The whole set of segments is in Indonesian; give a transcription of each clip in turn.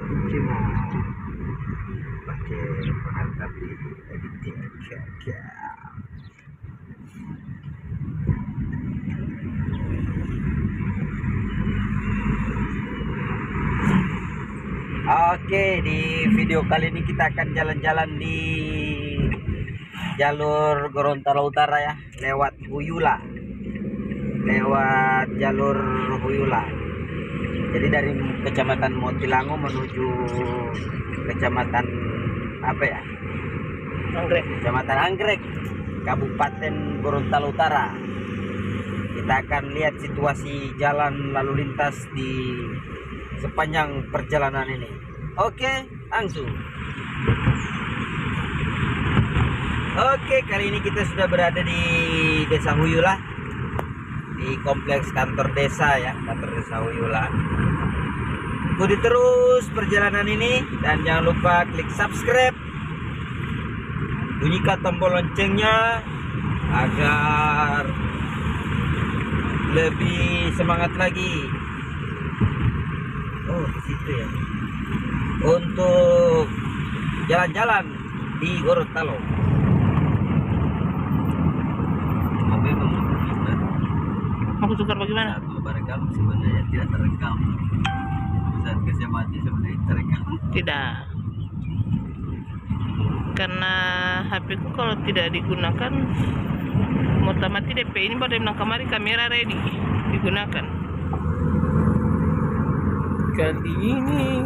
cuma pakai pengantar di editing. Oke, di video kali ini kita akan jalan-jalan di jalur Gorontalo Utara ya, lewat Huyula, lewat jalur Huyula. Jadi dari Kecamatan Motilango menuju Kecamatan apa ya? Anggrek. Kecamatan Anggrek, Kabupaten Gorontalo Utara. Kita akan lihat situasi jalan lalu lintas di sepanjang perjalanan ini. Oke, langsung. Oke, kali ini kita sudah berada di Desa Huyula, di kompleks kantor desa ya, kantor desa Huyula. Ikuti terus perjalanan ini dan jangan lupa klik subscribe, bunyikan tombol loncengnya agar lebih semangat lagi. Oh, di situ ya. Untuk jalan-jalan di Gorontalo. Mau tukar bagaimana? Satu merekam sebenarnya tidak terekam. Saat saya mati sebenarnya terekam. Tidak. Karena HP ku kalau tidak digunakan mau mati DP ini pada bilang kemarin kamera ready digunakan. Kali ini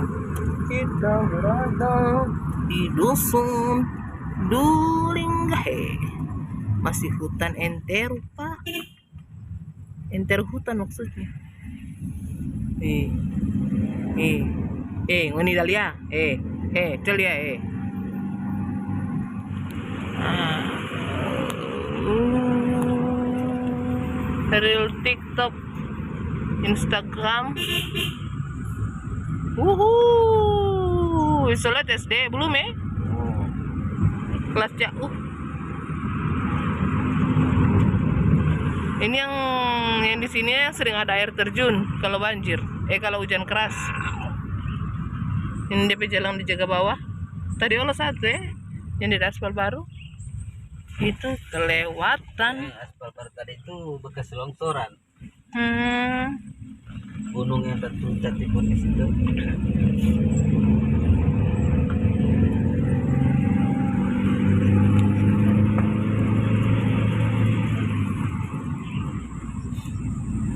kita berada di dusun Dulinggahe, masih hutan enteru pak, enteru hutan maksudnya. Ngoni dalia, celia Real TikTok, Instagram. Isolat SD belum ya? Kelas jauh. Ini yang di sini yang sering ada air terjun kalau banjir. Kalau hujan keras. Ini DP jalan dijaga bawah. Tadi olah satu yang di aspal baru. Itu kelewatan. Aspal baru tadi itu bekas longsoran. Gunung yang tertuncat di pun di situ.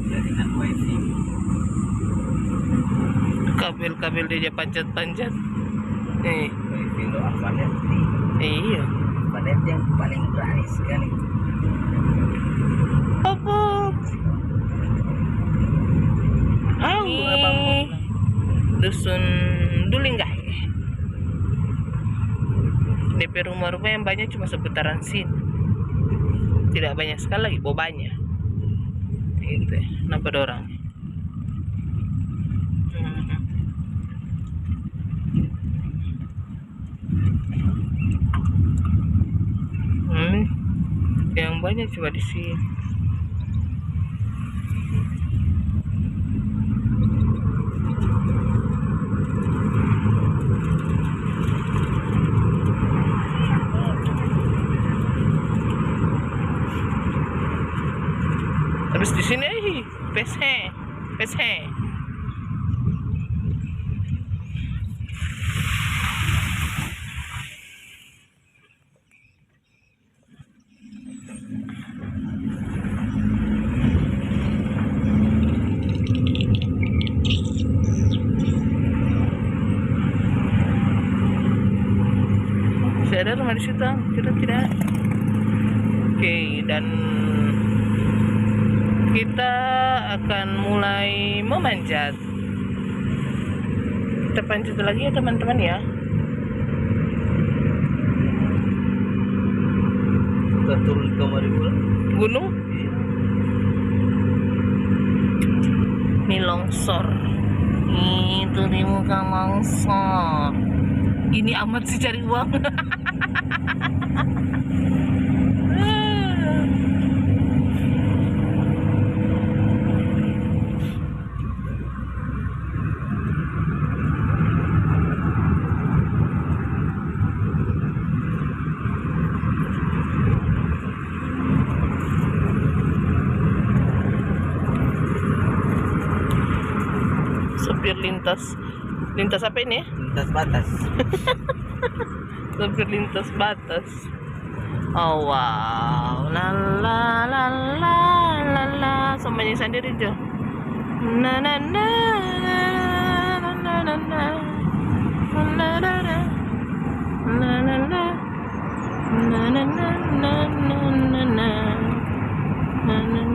Jaringan wifi. Kabel dia panjat-panjat. Wifi lo Aquanet. Iya. Aquanet yang paling berani sekali. Apa? Dusun Dulinggahe. DP rumah-rumah yang banyak cuma seputaran sini. Tidak banyak sekali lagi bobanya. Itu nampak orang. Yang banyak cuma di sini. Habis di sini peshe. Ada rumah di situ, tidak. Oke, dan kita akan mulai memanjat. Kita panjat lagi ya teman-teman ya. Kita turun ke Maribula. Gunung. Ini longsor. Itu di muka longsor. Ini amat sih cari uang. lintas apa ini? lintas batas. Sopir lintas batas. Oh wow, la la la la la la, semuanya sendiri Jo. Na na na na na na na na na na na na na na na na na.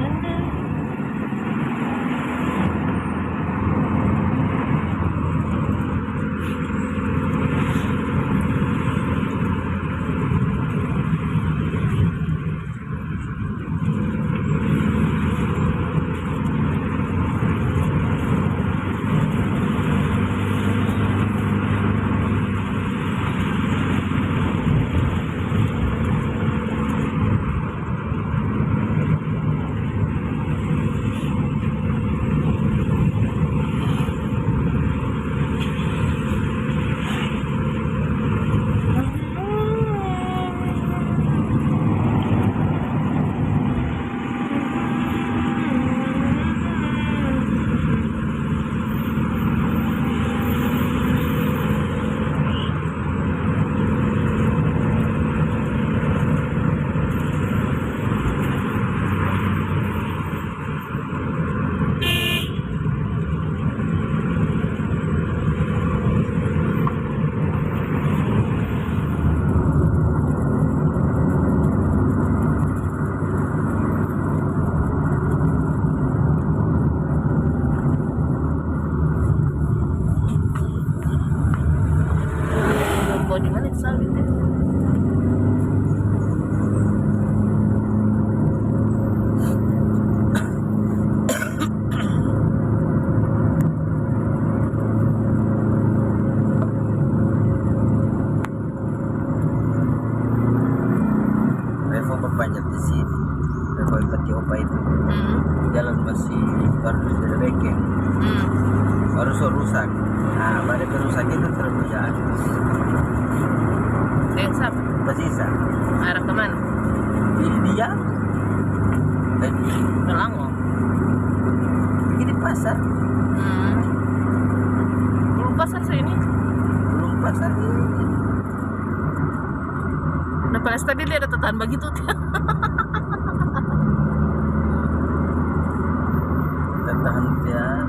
Di mana sawit ya? Revo berpanjat di sini. Revo ikut opa itu. Jalan masih baru sudah bengkel. Baru rusak. Nah, pada rusak itu terus berjalan. Desap. Tersisa. Arah kemana? Ini dia. Ke Langong. Ini pasar. Belum pasar sini. Belum pasar ini. Nah, pas tadi dia ada tetangga begitu. Tentang dia.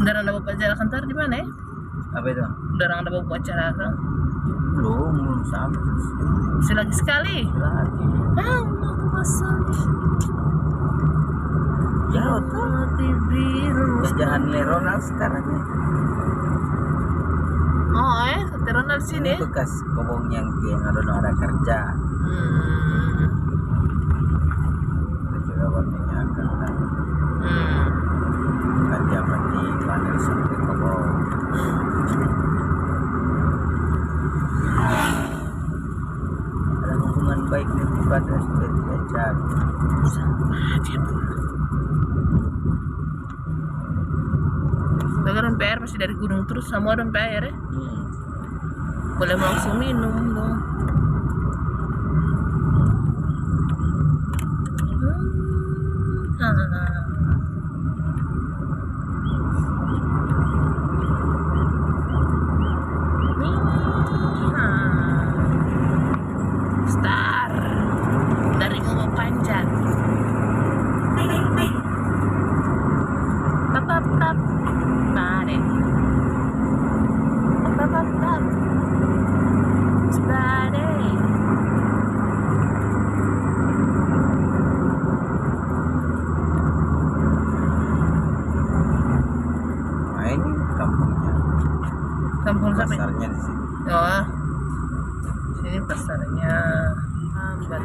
Darang ada bawa acara kantor di mana ya? Apa itu? Darang ada bawa acara kan? Belum sampai. Selagi sekali. Lagi. Allah masalah. Ya tuh. Jajahan Ronald sekarang ya. Oh Ronald sini. Ini bekas kobong yang ada kerja. Juga warnanya akan kerja mati panel sampai kobong. Ada hubungan baik dengan pada sudah diajak. Sekarang PR masih dari gunung terus sama ada PR ya. Boleh langsung minum dong. Star dari Bawah Panjat. Tap Mari. Tap Spade. Nah, ini kampungnya. Kampung siapa? Pasarnya di sini. Oh, sini pasarnya. Lambat.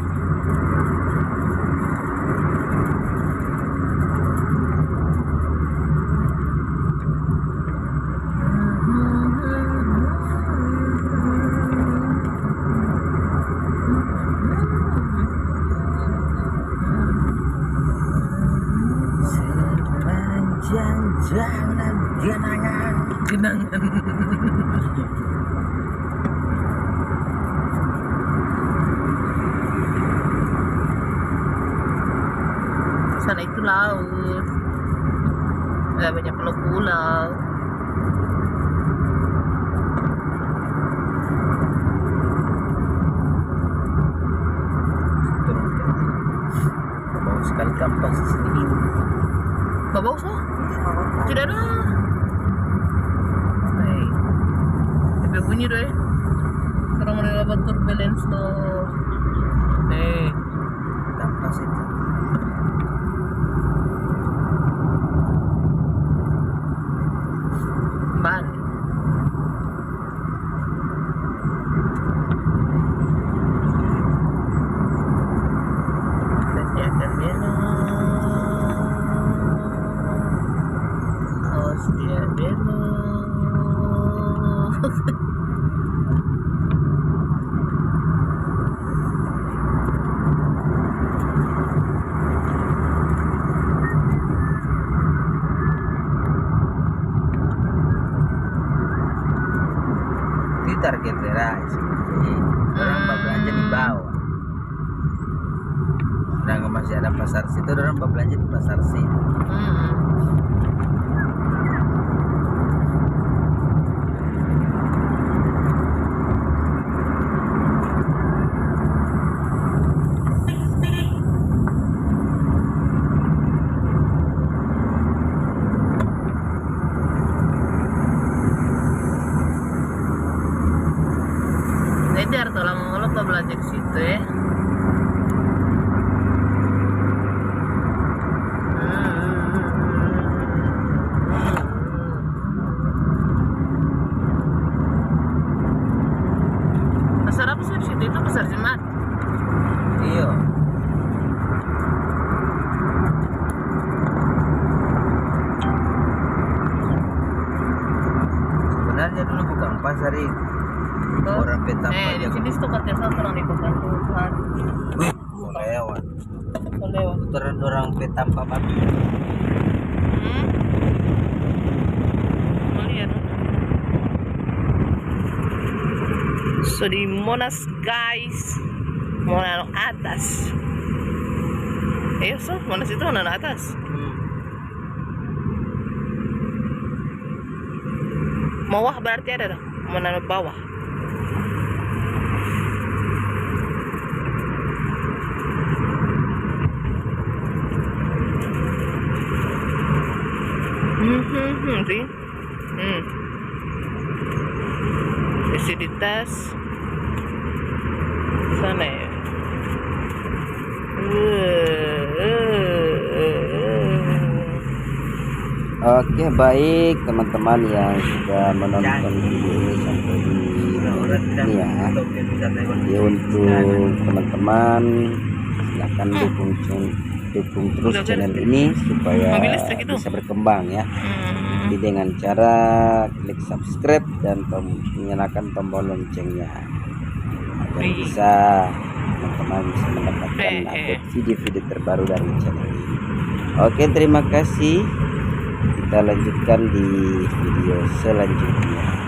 Jangan Genangan. Sana itu laut. Ada banyak pulau-pulau. Bau sekali kampas di sini. Gak bau so? Tidak ada. Hey. Tapi bunyi deh. Sekarang mulai dapat turbulence loh. Hey. Kampas itu. Ban. Dan minum. Awas dia minum. Ini target ras. Jadi orang belanja di bawah. Orang masih ada pasar situ, orang belanja di pasar situ. Ngejar tuh lama-lama kau belanja di situ ya. Pasar apa sih di situ? Itu pasar Jumat. Iya. Sebenarnya dulu bukan pasar itu. Orang petang di sini stok desa orang di Tuhan. Wih, mau lewat. Lewat. Putaran orang petang papat. Malian. So di Monas guys, Monas atas. Ayo so, Monas itu Monas atas. Bawah berarti ada dah, Monas bawah. Sih. Isi di tas sana ya. Oke, baik teman-teman yang sudah menonton video ini sampai di ini ya. Jadi untuk teman-teman silakan dukung terus channel ini supaya bisa berkembang ya. Jadi dengan cara klik subscribe dan nyalakan tombol loncengnya agar bisa teman-teman bisa mendapatkan update video-video terbaru dari channel ini. Oke, terima kasih. Kita lanjutkan di video selanjutnya.